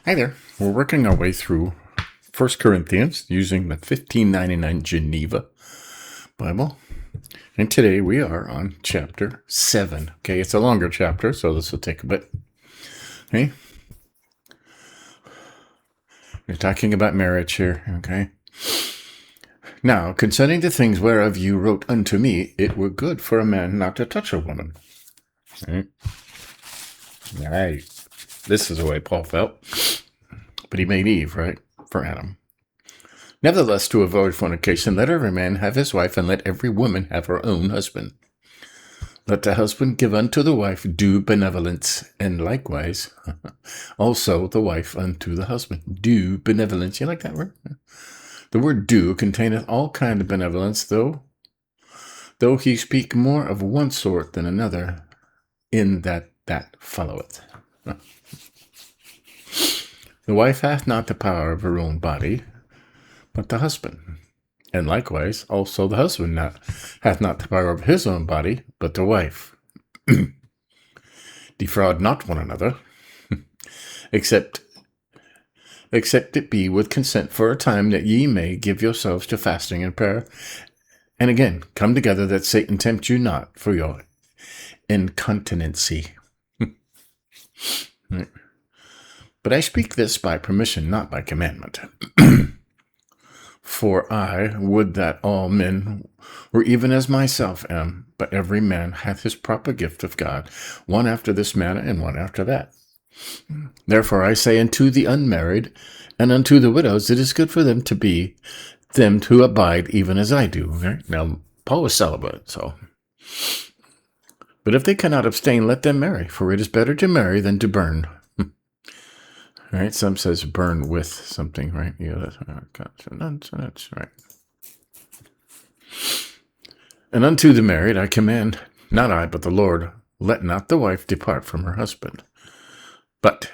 Hi there. We're working our way through 1 Corinthians using the 1599 Geneva Bible. And today we are on chapter 7. Okay, it's a longer chapter, so this will take a bit. Okay. We're talking about marriage here, okay? Now, concerning the things whereof you wrote unto me, it were good for a man not to touch a woman. Right? All right. This is the way Paul felt. But he made Eve, right? For Adam. Nevertheless, to avoid fornication, let every man have his wife, and let every woman have her own husband. Let the husband give unto the wife due benevolence, and likewise also the wife unto the husband. Due benevolence. You like that word? The word due containeth all kind of benevolence, though he speak more of one sort than another, in that followeth. The wife hath not the power of her own body, but the husband. And likewise, also the husband hath not the power of his own body, but the wife. Defraud not one another, except it be with consent for a time, that ye may give yourselves to fasting and prayer. And again, come together, that Satan tempt you not for your incontinency. Right. But I speak this by permission, not by commandment. For I would that all men were even as myself am, but every man hath his proper gift of God, one after this manner, and one after that. Therefore I say unto the unmarried, and unto the widows, it is good for them to abide even as I do. Okay? Now, Paul was celibate, so. But if they cannot abstain, let them marry, for it is better to marry than to burn. Right? Some says burn with something, right? Yeah, that's right. And unto the married I command, not I, but the Lord, let not the wife depart from her husband. But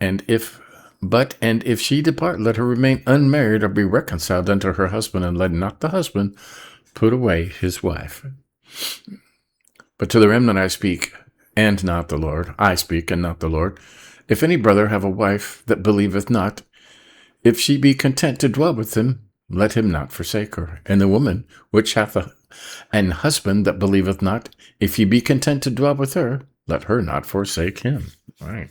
if she depart, let her remain unmarried, or be reconciled unto her husband, and let not the husband put away his wife. But to the remnant I speak, and not the Lord. I speak, and not the Lord. If any brother have a wife that believeth not, if she be content to dwell with him, let him not forsake her. And the woman which hath an husband that believeth not, if he be content to dwell with her, let her not forsake him. Right.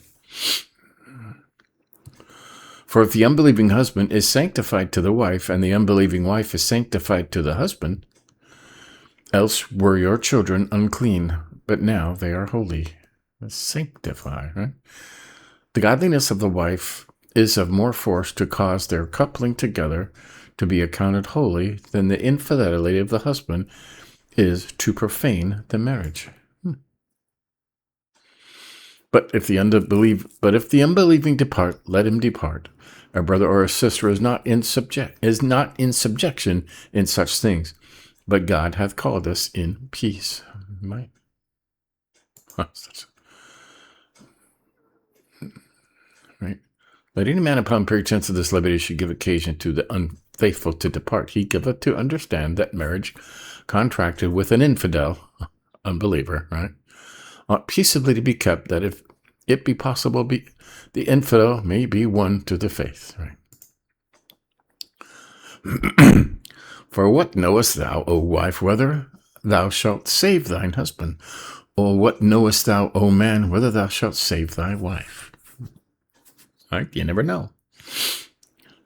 For if the unbelieving husband is sanctified to the wife, and the unbelieving wife is sanctified to the husband, else were your children unclean, but now they are holy. Sanctify, right? The godliness of the wife is of more force to cause their coupling together to be accounted holy than the infidelity of the husband is to profane the marriage. But if the unbelieving depart, let him depart. A brother or a sister is not in subjection in such things, but God hath called us in peace. Right? Right. Let any man upon pretense of this liberty should give occasion to the unfaithful to depart. He giveth to understand that marriage contracted with an infidel, unbeliever, right, ought peaceably to be kept, that if it be possible, the infidel may be won to the faith. Right. For what knowest thou, O wife, whether thou shalt save thine husband? Or what knowest thou, O man, whether thou shalt save thy wife? Right? You never know.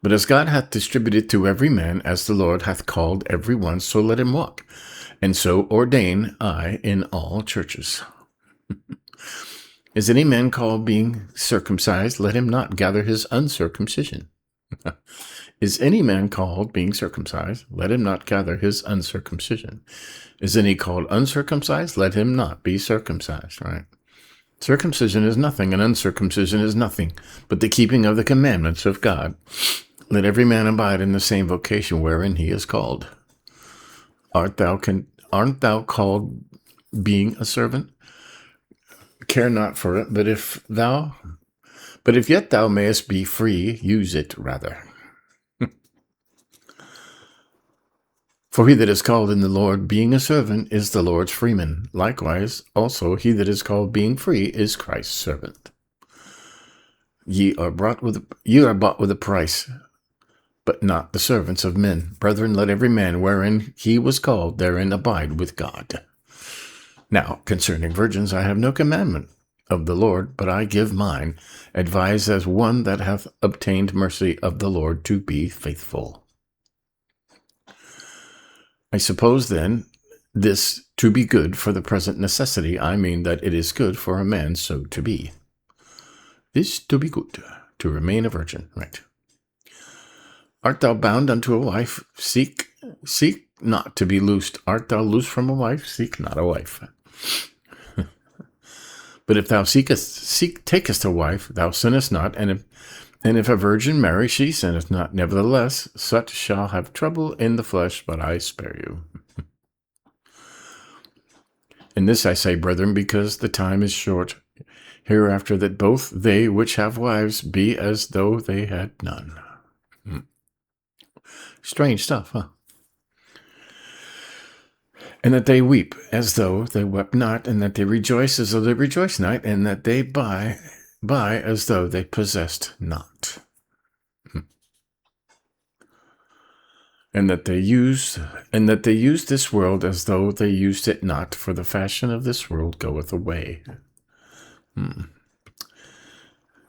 But as God hath distributed to every man, as the Lord hath called every one, so let him walk. And so ordain I in all churches. Is any man called being circumcised? Let him not gather his uncircumcision. Is any man called being circumcised? Let him not gather his uncircumcision. Is any called uncircumcised? Let him not be circumcised. Right? Circumcision is nothing, and uncircumcision is nothing, but the keeping of the commandments of God. Let every man abide in the same vocation wherein he is called. Aren't thou called being a servant? Care not for it, but if yet thou mayest be free, use it rather. For he that is called in the Lord being a servant is the Lord's freeman. Likewise, also he that is called being free is Christ's servant. Ye are bought with a price, but not the servants of men. Brethren, let every man wherein he was called therein abide with God. Now, concerning virgins, I have no commandment of the Lord, but I give mine, advise as one that hath obtained mercy of the Lord to be faithful. I suppose then this to be good for the present necessity, I mean that it is good for a man so to be. This to be good, to remain a virgin, right? Art thou bound unto a wife? Seek not to be loosed. Art thou loosed from a wife? Seek not a wife. But if thou takest a wife, thou sinnest not, and if a virgin marry, she sinneth not. Nevertheless, such shall have trouble in the flesh, but I spare you. And this I say, brethren, because the time is short, hereafter that both they which have wives be as though they had none. Strange stuff, huh? And that they weep as though they wept not, and that they rejoice as though they rejoice not, and that they buy as though they possessed not. And that they use this world as though they used it not, for the fashion of this world goeth away. And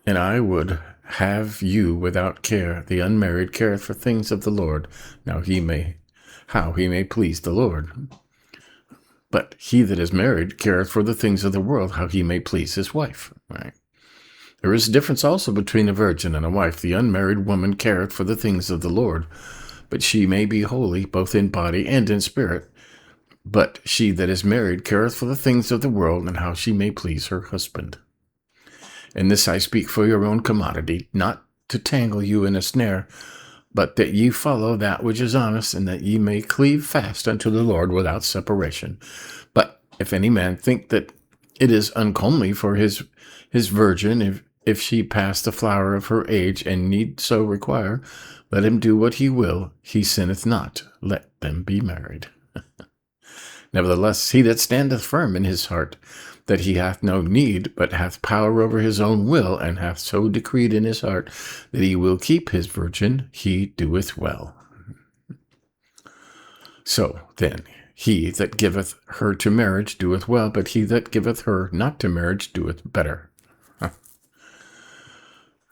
I would have you without care. The unmarried careth for things of the Lord, how he may please the Lord. But he that is married careth for the things of the world, how he may please his wife. Right? There is a difference also between a virgin and a wife. The unmarried woman careth for the things of the Lord, but she may be holy both in body and in spirit. But she that is married careth for the things of the world, and how she may please her husband. And this I speak for your own commodity, not to tangle you in a snare, but that ye follow that which is honest, and that ye may cleave fast unto the Lord without separation. But if any man think that it is uncomely for his virgin, if she pass the flower of her age, and need so require, let him do what he will, he sinneth not. Let them be married. Nevertheless, he that standeth firm in his heart, that he hath no need, but hath power over his own will, and hath so decreed in his heart that he will keep his virgin, he doeth well. So then, he that giveth her to marriage doeth well, but he that giveth her not to marriage doeth better.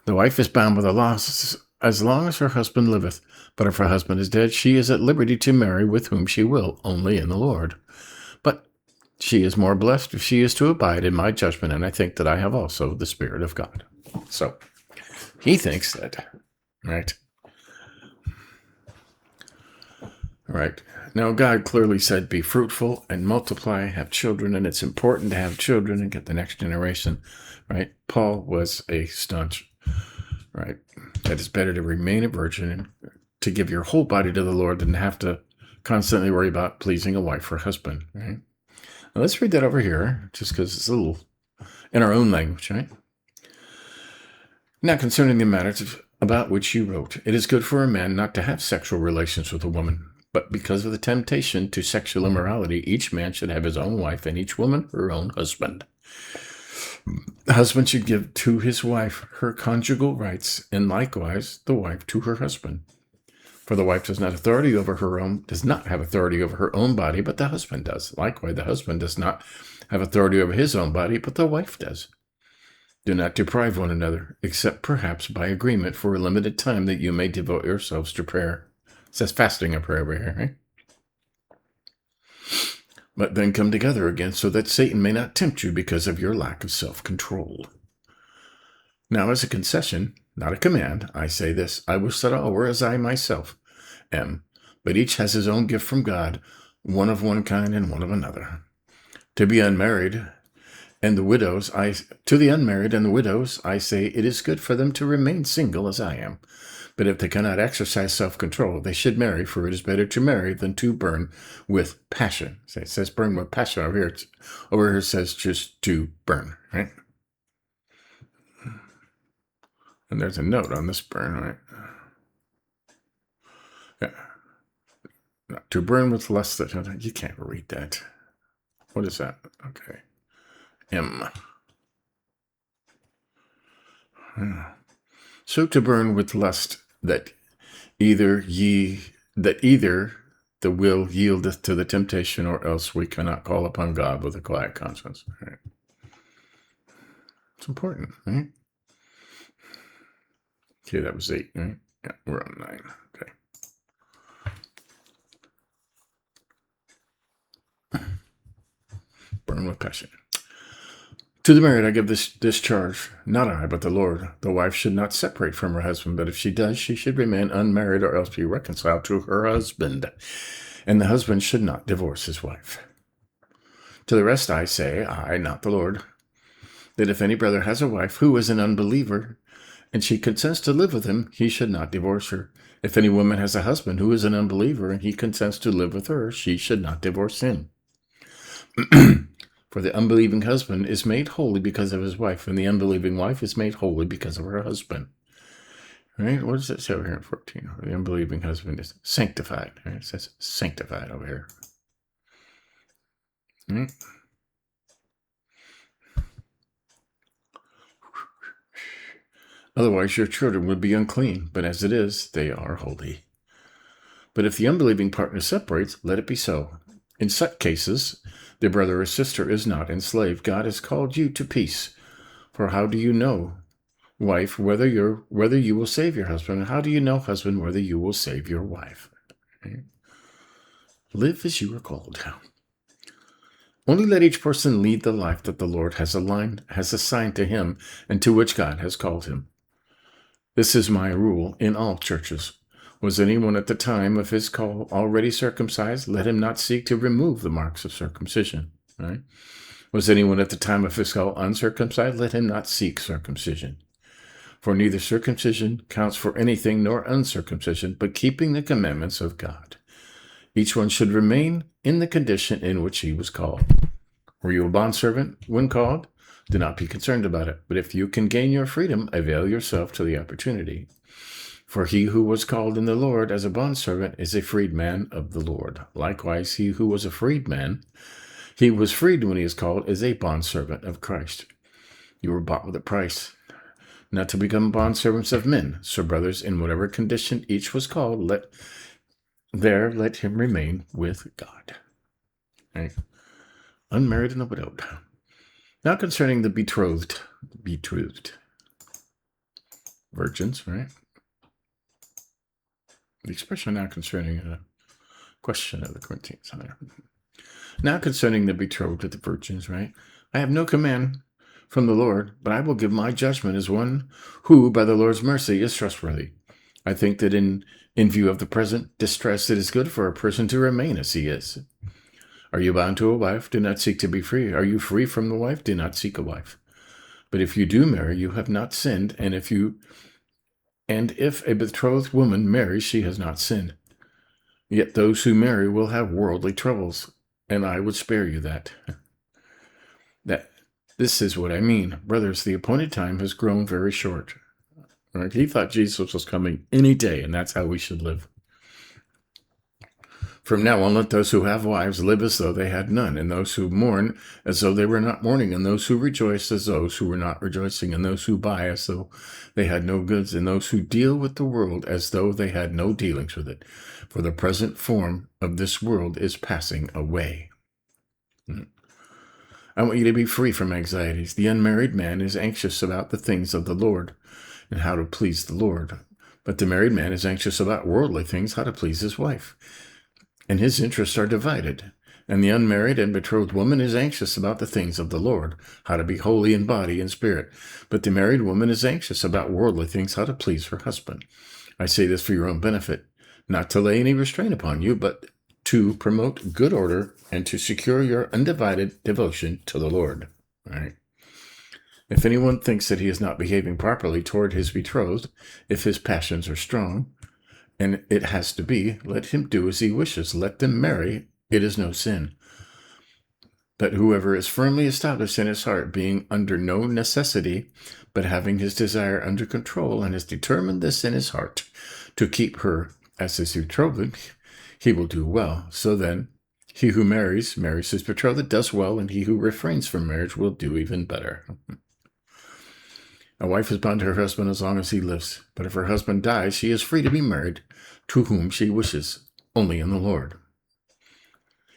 The wife is bound with a loss as long as her husband liveth, but if her husband is dead, she is at liberty to marry with whom she will, only in the Lord. But she is more blessed if she is to abide in my judgment, and I think that I have also the Spirit of God. So, he thinks that, right? Right. Now, God clearly said, be fruitful and multiply, have children, and it's important to have children and get the next generation, right? Paul was a staunch, right? That it's better to remain a virgin and to give your whole body to the Lord than to have to constantly worry about pleasing a wife or husband, right? Now, let's read that over here, just because it's a little in our own language, right? Now, concerning the matters about which you wrote, it is good for a man not to have sexual relations with a woman, but because of the temptation to sexual immorality, each man should have his own wife, and each woman her own husband. The husband should give to his wife her conjugal rights, and likewise the wife to her husband. For the wife does not have authority over her own body, but the husband does. Likewise, the husband does not have authority over his own body, but the wife does. Do not deprive one another, except perhaps by agreement for a limited time, that you may devote yourselves to prayer. It says fasting and prayer over here, right? But then come together again, so that Satan may not tempt you because of your lack of self-control. Now, as a concession, not a command, I say this: I wish that all were as I myself am, but each has his own gift from God, one of one kind and one of another. To the unmarried and the widows, I say, it is good for them to remain single as I am. But if they cannot exercise self-control, they should marry, for it is better to marry than to burn with passion. So it says burn with passion over here. Over here it says just to burn, right? And there's a note on this burn, right? Yeah. To burn with lust. You can't read that. What is that? Okay. M. So to burn with lust that either the will yieldeth to the temptation, or else we cannot call upon God with a quiet conscience. Right? It's important, right? Okay, that was 8, right? Yeah, we're on 9. Okay. Burn with passion. To the married I give this charge, not I, but the Lord. The wife should not separate from her husband, but if she does, she should remain unmarried or else be reconciled to her husband. And the husband should not divorce his wife. To the rest I say, I, not the Lord, that if any brother has a wife who is an unbeliever, and she consents to live with him, he should not divorce her. If any woman has a husband who is an unbeliever, and he consents to live with her, she should not divorce him. For the unbelieving husband is made holy because of his wife, and the unbelieving wife is made holy because of her husband. Right? What does it say over here in 14? The unbelieving husband is sanctified. Right? It says sanctified over here. Right? Otherwise, your children would be unclean, but as it is, they are holy. But if the unbelieving partner separates, let it be so. In such cases, the brother or sister is not enslaved. God has called you to peace. For how do you know, wife, whether you will save your husband? And how do you know, husband, whether you will save your wife? Right? Live as you are called. Only let each person lead the life that the Lord has assigned to him, and to which God has called him. This is my rule in all churches. Was anyone at the time of his call already circumcised? Let him not seek to remove the marks of circumcision. Right? Was anyone at the time of his call uncircumcised? Let him not seek circumcision. For neither circumcision counts for anything nor uncircumcision, but keeping the commandments of God. Each one should remain in the condition in which he was called. Were you a bondservant when called? Do not be concerned about it. But if you can gain your freedom, avail yourself to the opportunity. For he who was called in the Lord as a bondservant is a freedman of the Lord. Likewise, he who was a freedman, he was freed when he is called, is a bondservant of Christ. You were bought with a price, not to become bondservants of men. So, brothers, in whatever condition each was called, let him remain with God. Right? Unmarried and the widowed. Now concerning the betrothed virgins, right? The expression now concerning a question of the Corinthians. Now concerning the betrothed of the virgins, right? I have no command from the Lord, but I will give my judgment as one who, by the Lord's mercy, is trustworthy. I think that in view of the present distress, it is good for a person to remain as he is. Are you bound to a wife? Do not seek to be free. Are you free from the wife? Do not seek a wife. But if you do marry, you have not sinned, and if a betrothed woman marries, she has not sinned. Yet those who marry will have worldly troubles, and I would spare you that. This is what I mean. Brothers, the appointed time has grown very short. Right? He thought Jesus was coming any day, and that's how we should live. From now on, let those who have wives live as though they had none, and those who mourn as though they were not mourning, and those who rejoice as those who were not rejoicing, and those who buy as though they had no goods, and those who deal with the world as though they had no dealings with it. For the present form of this world is passing away. I want you to be free from anxieties. The unmarried man is anxious about the things of the Lord and how to please the Lord. But the married man is anxious about worldly things, how to please his wife. And his interests are divided. And the unmarried and betrothed woman is anxious about the things of the Lord, how to be holy in body and spirit. But the married woman is anxious about worldly things, how to please her husband. I say this for your own benefit, not to lay any restraint upon you, but to promote good order and to secure your undivided devotion to the Lord. All right. If anyone thinks that he is not behaving properly toward his betrothed, if his passions are strong, and it has to be, let him do as he wishes. Let them marry. It is no sin. But whoever is firmly established in his heart, being under no necessity, but having his desire under control, and has determined this in his heart, to keep her as his betrothed, he will do well. So then, he who marries his betrothed, does well, and he who refrains from marriage will do even better. A wife is bound to her husband as long as he lives. But if her husband dies, she is free to be married to whom she wishes, only in the Lord.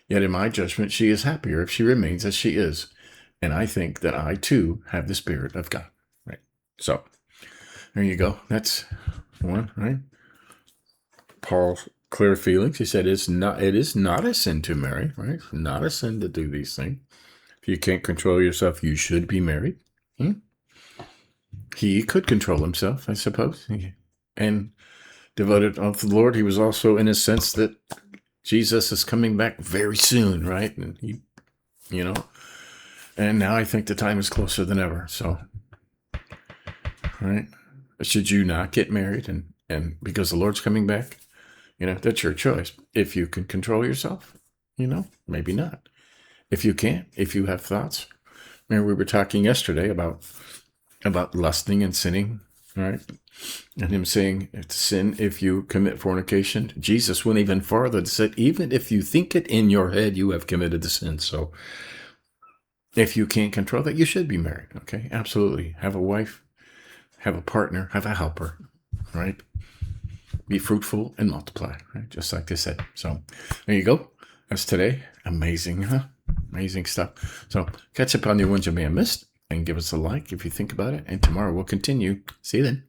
Yet in my judgment, she is happier if she remains as she is. And I think that I, too, have the Spirit of God. Right? So, there you go. That's one, right? Paul's clear feelings. He said it is not a sin to marry, right? It's not a sin to do these things. If you can't control yourself, you should be married. He could control himself, I suppose, and devoted to the Lord. He was also in a sense that Jesus is coming back very soon, right? And he, and now I think the time is closer than ever. So, right? Should you not get married and because the Lord's coming back? That's your choice. If you can control yourself, maybe not. If you can't, if you have thoughts. Remember, we were talking yesterday about lusting and sinning, right? And him saying it's sin if you commit fornication. Jesus went even farther and said, even if you think it in your head, you have committed the sin. So if you can't control that, you should be married, okay? Absolutely. Have a wife, have a partner, have a helper, right? Be fruitful and multiply, right? Just like they said. So there you go. That's today. Amazing, huh? Amazing stuff. So catch up on the ones you may have missed and give us a like if you think about it. And tomorrow we'll continue. See you then.